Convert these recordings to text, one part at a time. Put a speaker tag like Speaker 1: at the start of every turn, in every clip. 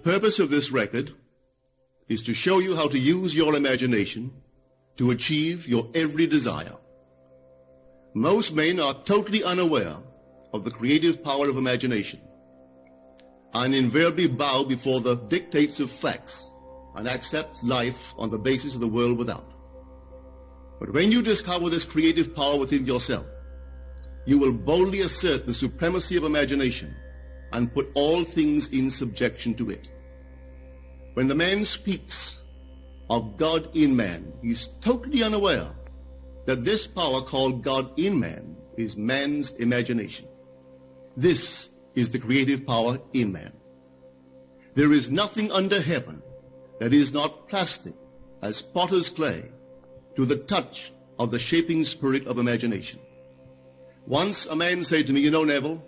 Speaker 1: purpose of this record is to show you how to use your imagination to achieve your every desire. Most men are totally unaware of the creative power of imagination and invariably bow before the dictates of facts and accept life on the basis of the world without. But when you discover this creative power within yourself, you will boldly assert the supremacy of imagination and put all things in subjection to it. When the man speaks of God in man, he is totally unaware that this power called God in man is man's imagination. This is the creative power in man. There is nothing under heaven that is not plastic as potter's clay to the touch of the shaping spirit of imagination. Once a man said to me, "You know, Neville,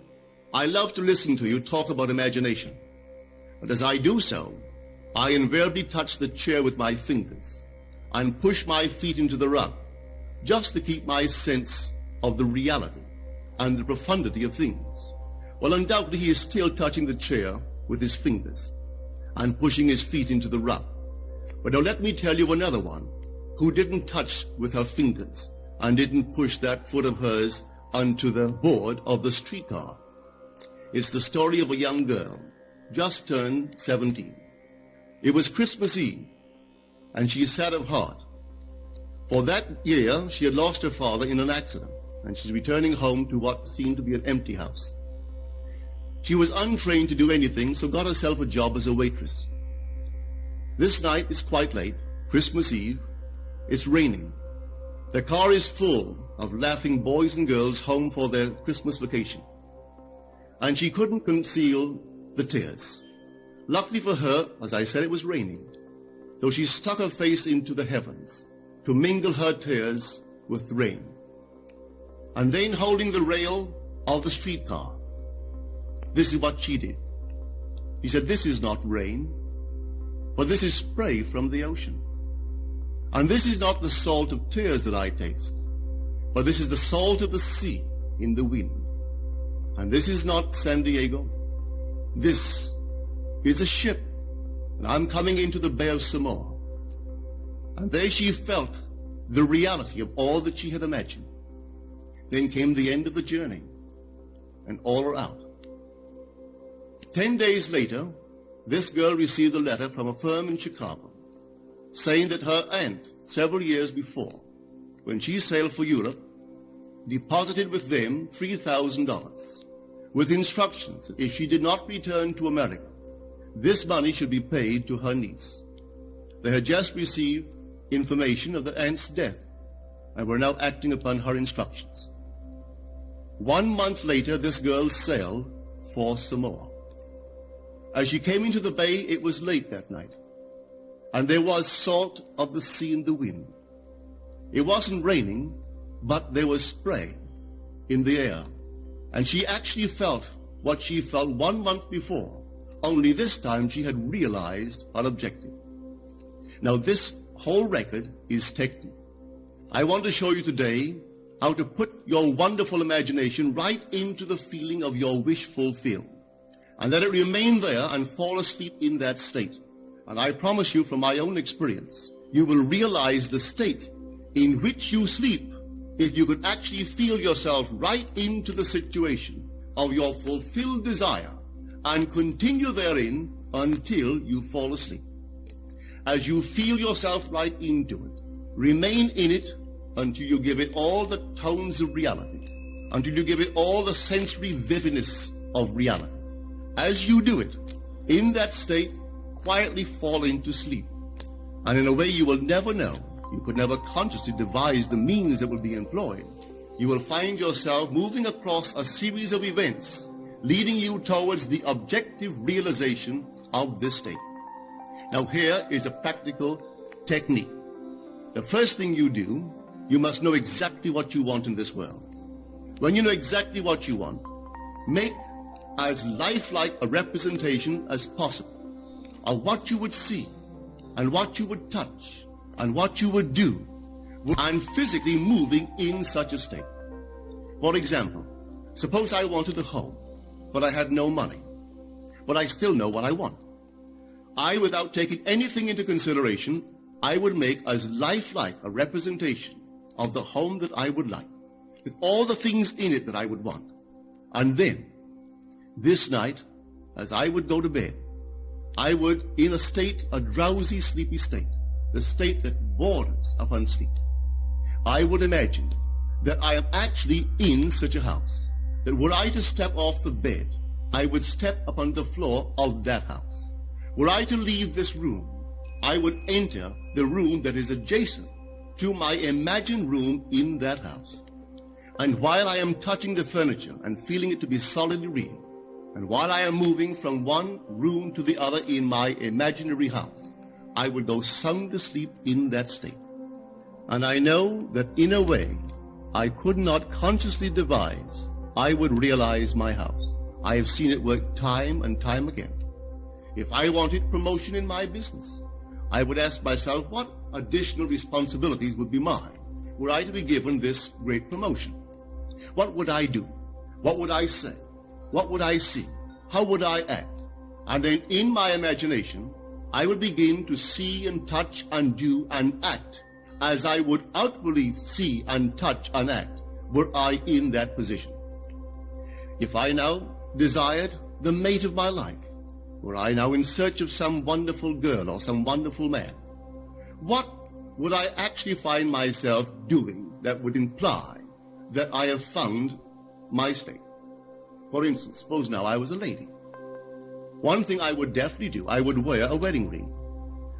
Speaker 1: I love to listen to you talk about imagination. But as I do so, I invariably touch the chair with my fingers and push my feet into the rug just to keep my sense of the reality and the profundity of things." Well, undoubtedly he is still touching the chair with his fingers and pushing his feet into the rug. But now let me tell you another one who didn't touch with her fingers and didn't push that foot of hers onto the board of the streetcar. It's the story of a young girl, just turned 17. It was Christmas Eve, and she is sad of heart. For that year, she had lost her father in an accident, and she's returning home to what seemed to be an empty house. She was untrained to do anything, so got herself a job as a waitress. This night is quite late, Christmas Eve. It's raining. The car is full of laughing boys and girls home for their Christmas vacation. And she couldn't conceal the tears. Luckily for her, as I said, it was raining. So she stuck her face into the heavens to mingle her tears with the rain. And then, holding the rail of the streetcar, this is what she did. She said, "This is not rain, but this is spray from the ocean. And this is not the salt of tears that I taste, but this is the salt of the sea in the wind. And this is not San Diego. This is a ship, and I'm coming into the Bay of Samoa." And there she felt the reality of all that she had imagined. Then came the end of the journey, and all are out. 10 days later, this girl received a letter from a firm in Chicago saying that her aunt, several years before, when she sailed for Europe, deposited with them $3,000 with instructions that if she did not return to America, this money should be paid to her niece. They had just received information of the aunt's death and were now acting upon her instructions. 1 month later, this girl sailed for Samoa. As she came into the bay, it was late that night, and there was salt of the sea in the wind. It wasn't raining, but there was spray in the air, and she actually felt what she felt 1 month before, only this time she had realized her objective. Now this whole record is technique. I want to show you today how to put your wonderful imagination right into the feeling of your wish fulfilled, and let it remain there and fall asleep in that state. And I promise you from my own experience, you will realize the state in which you sleep if you could actually feel yourself right into the situation of your fulfilled desire and continue therein until you fall asleep. As you feel yourself right into it, remain in it until you give it all the tones of reality, until you give it all the sensory vividness of reality. As you do it, in that state, quietly fall into sleep. And in a way you will never know, you could never consciously devise the means that will be employed, you will find yourself moving across a series of events leading you towards the objective realization of this state. Now here is a practical technique. The first thing you do, you must know exactly what you want in this world. When you know exactly what you want, make as lifelike a representation as possible of what you would see and what you would touch and what you would do and physically moving in such a state. For example, suppose I wanted a home, but I had no money, but I still know what I want. without taking anything into consideration, I would make as lifelike a representation of the home that I would like, with all the things in it that I would want. And then, this night, as I would go to bed, I would, in a drowsy, sleepy state, the state that borders upon sleep, I would imagine that I am actually in such a house, that were I to step off the bed, I would step upon the floor of that house. Were I to leave this room, I would enter the room that is adjacent to my imagined room in that house. And while I am touching the furniture and feeling it to be solidly real, and while I am moving from one room to the other in my imaginary house, I would go sound asleep in that state. And I know that in a way I could not consciously devise, I would realize my house. I have seen it work time and time again. If I wanted promotion in my business, I would ask myself what additional responsibilities would be mine were I to be given this great promotion. What would I do? What would I say? What would I see? How would I act? And then in my imagination, I would begin to see and touch and do and act as I would outwardly see and touch and act were I in that position. If I now desired the mate of my life, were I now in search of some wonderful girl or some wonderful man, what would I actually find myself doing that would imply that I have found my state? For instance, suppose now I was a lady. One thing I would definitely do, I would wear a wedding ring.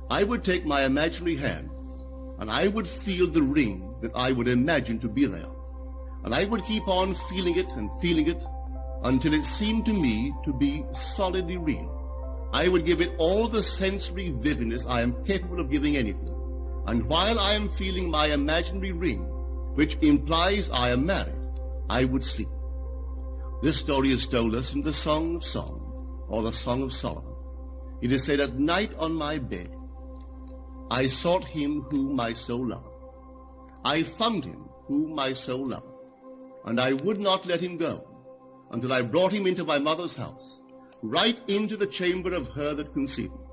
Speaker 1: I would take my imaginary hands and I would feel the ring that I would imagine to be there. And I would keep on feeling it until it seemed to me to be solidly real. I would give it all the sensory vividness I am capable of giving anything. And while I am feeling my imaginary ring, which implies I am married, I would sleep. This story is told us in the Song of Songs, or the Song of Solomon. It is said, "At night on my bed, I sought him whom my soul loveth. I found him whom my soul loveth, and I would not let him go until I brought him into my mother's house, right into the chamber of her that conceived me."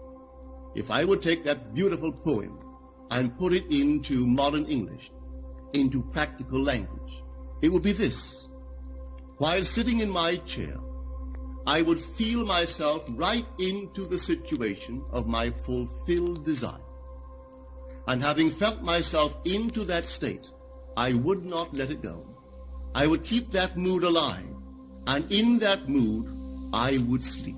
Speaker 1: If I would take that beautiful poem and put it into modern English, into practical language, it would be this. While sitting in my chair, I would feel myself right into the situation of my fulfilled desire. And having felt myself into that state, I would not let it go. I would keep that mood alive, and in that mood, I would sleep.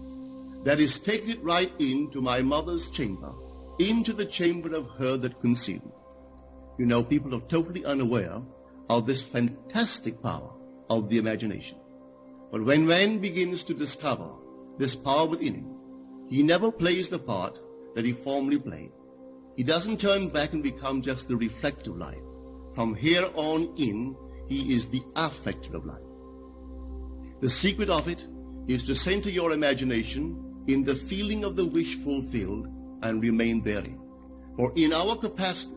Speaker 1: That is, taking it right into my mother's chamber, into the chamber of her that conceived me. You know, people are totally unaware of this fantastic power of the imagination. But when man begins to discover this power within him, he never plays the part that he formerly played. He doesn't turn back and become just the reflective light. From here on in, he is the affecter of life. The secret of it is to center your imagination in the feeling of the wish fulfilled and remain therein. For in our capacity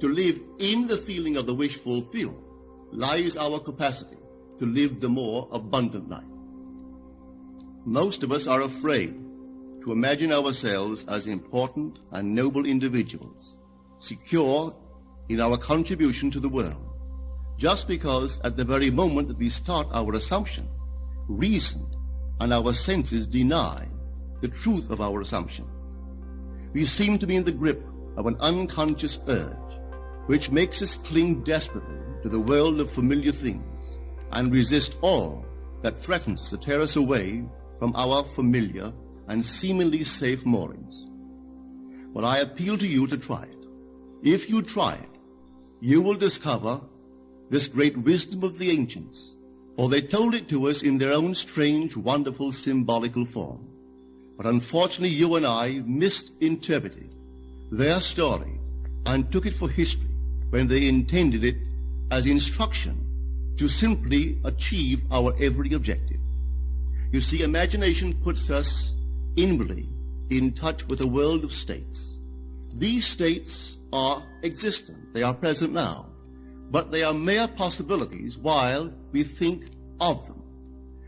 Speaker 1: to live in the feeling of the wish fulfilled lies our capacity to live the more abundant life. Most of us are afraid to imagine ourselves as important and noble individuals, secure in our contribution to the world, just because at the very moment that we start our assumption, reason and our senses deny the truth of our assumption. We seem to be in the grip of an unconscious urge, which makes us cling desperately to the world of familiar things and resist all that threatens to tear us away from our familiar and seemingly safe moorings. But I appeal to you to try it. If you try it, you will discover this great wisdom of the ancients, for they told it to us in their own strange, wonderful, symbolical form. But unfortunately, you and I misinterpreted their story and took it for history when they intended it as instruction to simply achieve our every objective. You see, imagination puts us inwardly in touch with a world of states. These states are existent. They are present now. But they are mere possibilities while we think of them.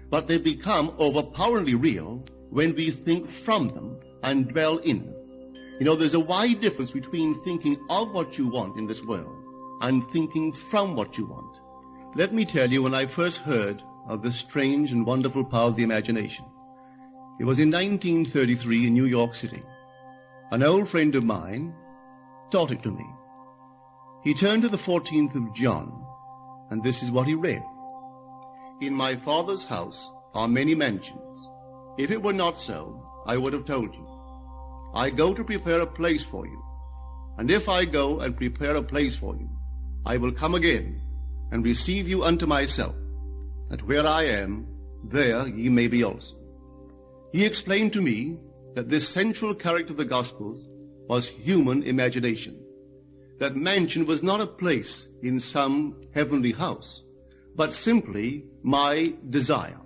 Speaker 1: But they become overpoweringly real when we think from them and dwell in them. You know, there's a wide difference between thinking of what you want in this world and thinking from what you want. Let me tell you, when I first heard of the strange and wonderful power of the imagination, it was in 1933 in New York City. An old friend of mine taught it to me. He turned to the 14th of John, and this is what he read. In my Father's house are many mansions. If it were not so, I would have told you. I go to prepare a place for you. And if I go and prepare a place for you, I will come again and receive you unto myself, that where I am, there ye may be also. He explained to me that this central character of the Gospels was human imagination. That mansion was not a place in some heavenly house, but simply my desire.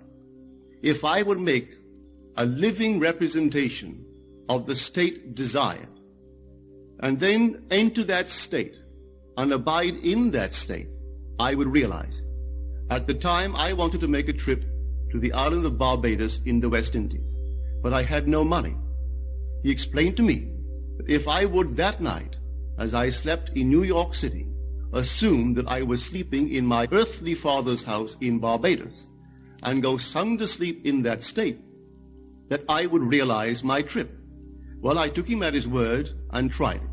Speaker 1: If I would make a living representation of the state desired, and then enter that state and abide in that state, I would realize it. At the time, I wanted to make a trip to the island of Barbados in the West Indies, but I had no money. He explained to me that if I would that night, as I slept in New York City, assume that I was sleeping in my earthly father's house in Barbados, and go sound asleep in that state, that I would realize my trip. Well, I took him at his word and tried it.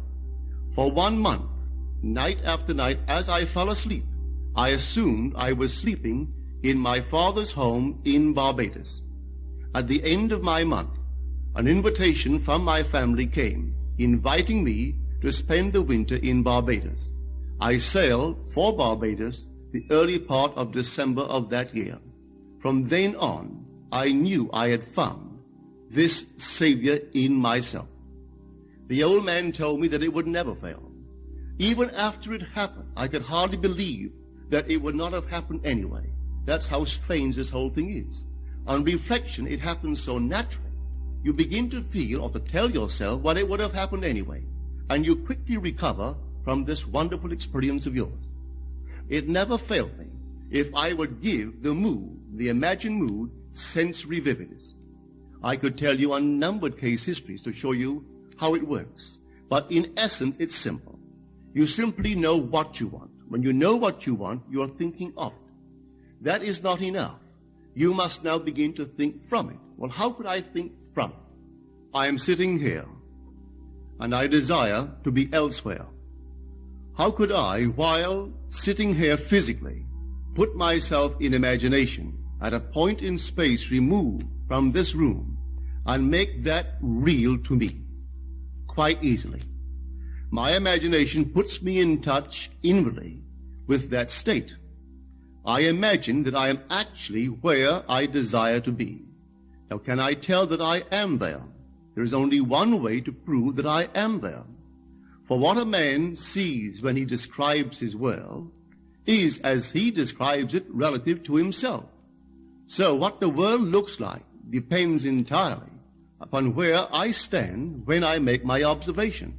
Speaker 1: For 1 month, night after night, as I fell asleep, I assumed I was sleeping in my father's home in Barbados. At the end of my month, an invitation from my family came, inviting me to spend the winter in Barbados. I sailed for Barbados the early part of December of that year. From then on, I knew I had found this Savior in myself. The old man told me that it would never fail. Even after it happened, I could hardly believe that it would not have happened anyway. That's how strange this whole thing is. On reflection, it happens so naturally. You begin to feel or to tell yourself, well, it would have happened anyway. And you quickly recover from this wonderful experience of yours. It never failed me if I would give the mood, the imagined mood, sensory vividness. I could tell you unnumbered case histories to show you how it works. But in essence, it's simple. You simply know what you want. When you know what you want, you are thinking of it. That is not enough. You must now begin to think from it. Well, how could I think from it? I am sitting here, and I desire to be elsewhere. How could I, while sitting here physically, put myself in imagination at a point in space removed from this room and make that real to me? Quite easily. My imagination puts me in touch inwardly with that state. I imagine that I am actually where I desire to be. Now, can I tell that I am there? There is only one way to prove that I am there. For what a man sees when he describes his world is as he describes it relative to himself. So what the world looks like depends entirely upon where I stand when I make my observation.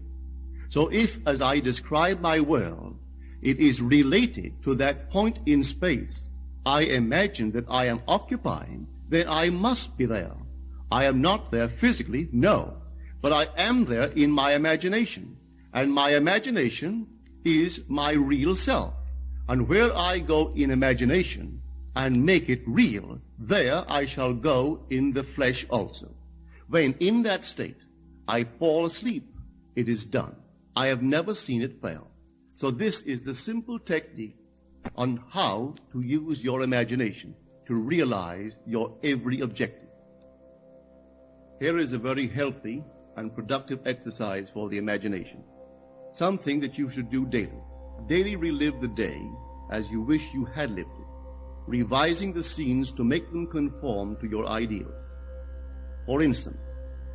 Speaker 1: So if, as I describe my world, it is related to that point in space I imagine that I am occupying, then I must be there. I am not there physically, no, but I am there in my imagination. And my imagination is my real self. And where I go in imagination and make it real, there I shall go in the flesh also. When in that state I fall asleep, it is done. I have never seen it fail. So this is the simple technique on how to use your imagination to realize your every objective. Here is a very healthy and productive exercise for the imagination. Something that you should do daily. Daily relive the day as you wish you had lived it, revising the scenes to make them conform to your ideals. For instance,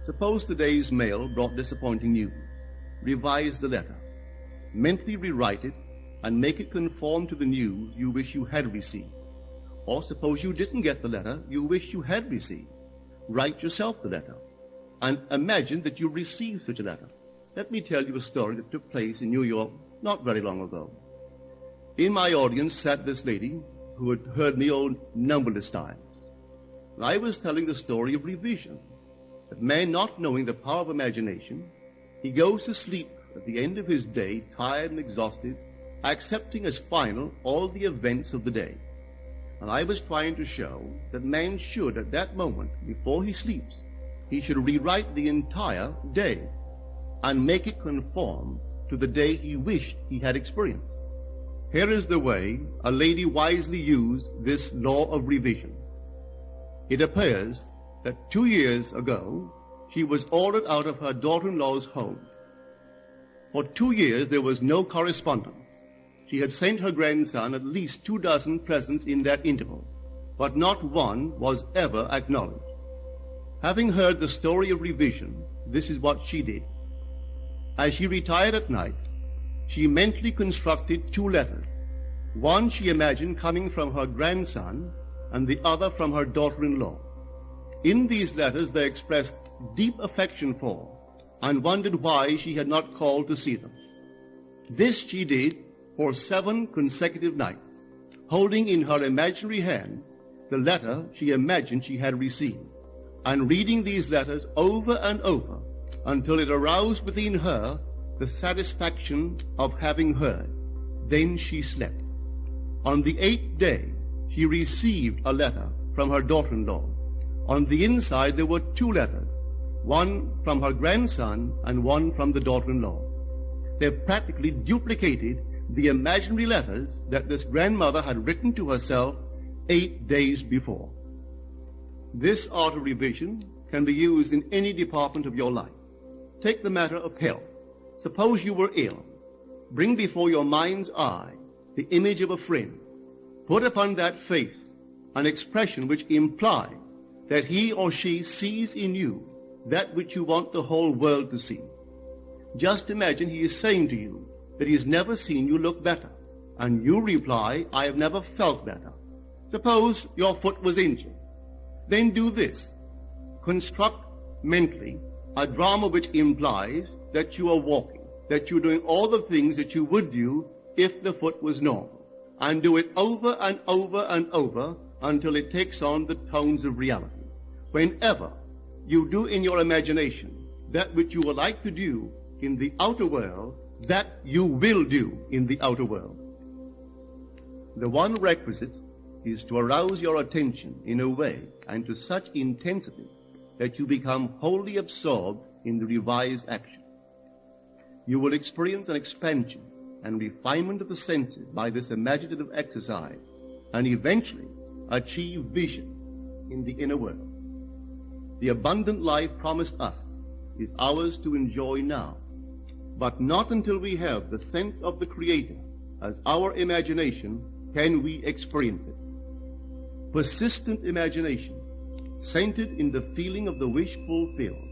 Speaker 1: suppose today's mail brought disappointing news. Revise the letter. Mentally rewrite it and make it conform to the news you wish you had received. Or suppose you didn't get the letter you wish you had received. Write yourself the letter and imagine that you received such a letter. Let me tell you a story that took place in New York not very long ago. In my audience sat this lady who had heard me numberless times. And I was telling the story of revision, that man, not knowing the power of imagination, He goes to sleep at the end of his day, tired and exhausted, accepting as final all the events of the day. And I was trying to show that man should, at that moment, before he sleeps, he should rewrite the entire day and make it conform to the day he wished he had experienced. Here is the way a lady wisely used this law of revision. It appears that 2 years ago, she was ordered out of her daughter-in-law's home. For 2 years, there was no correspondence. She had sent her grandson at least 24 presents in that interval, but not one was ever acknowledged. Having heard the story of revision, this is what she did. As she retired at night, she mentally constructed 2 letters. One she imagined coming from her grandson, and the other from her daughter-in-law. In these letters they expressed deep affection for, and wondered why she had not called to see them. This she did for 7 consecutive nights, holding in her imaginary hand the letter she imagined she had received, and reading these letters over and over until it aroused within her the satisfaction of having heard. Then she slept. On the 8th day, she received a letter from her daughter-in-law. On the inside there were 2 letters, one from her grandson and one from the daughter-in-law. They practically duplicated the imaginary letters that this grandmother had written to herself 8 days before. This art of revision can be used in any department of your life. Take the matter of health. Suppose you were ill. Bring before your mind's eye the image of a friend. Put upon that face an expression which implies that he or she sees in you that which you want the whole world to see. Just imagine he is saying to you that he has never seen you look better, and you reply, I have never felt better. Suppose your foot was injured. Then do this. Construct mentally a drama which implies that you are walking, that you're doing all the things that you would do if the foot was normal, and do it over and over and over until it takes on the tones of reality. Whenever you do in your imagination that which you would like to do in the outer world, that you will do in the outer world. The one requisite is to arouse your attention in a way and to such intensity that you become wholly absorbed in the revised action. You will experience an expansion and refinement of the senses by this imaginative exercise, and eventually achieve vision in the inner world. The abundant life promised us is ours to enjoy now, but not until we have the sense of the Creator as our imagination can we experience it. Persistent imagination, centered in the feeling of the wish fulfilled,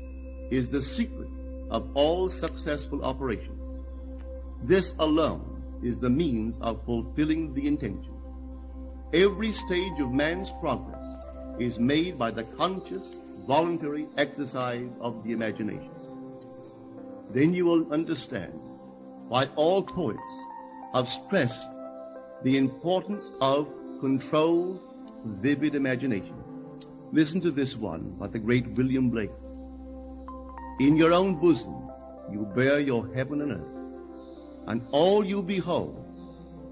Speaker 1: is the secret of all successful operations. This alone is the means of fulfilling the intention. Every stage of man's progress is made by the conscious, voluntary exercise of the imagination. Then you will understand why all poets have stressed the importance of controlled, vivid imagination. Listen to this one by the great William Blake. In your own bosom you bear your heaven and earth, and all you behold,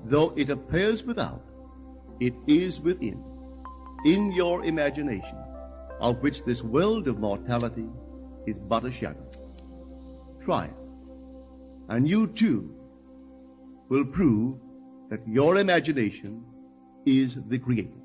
Speaker 1: though it appears without, it is within, in your imagination, of which this world of mortality is but a shadow. Try it, and you too will prove that your imagination is the Creator.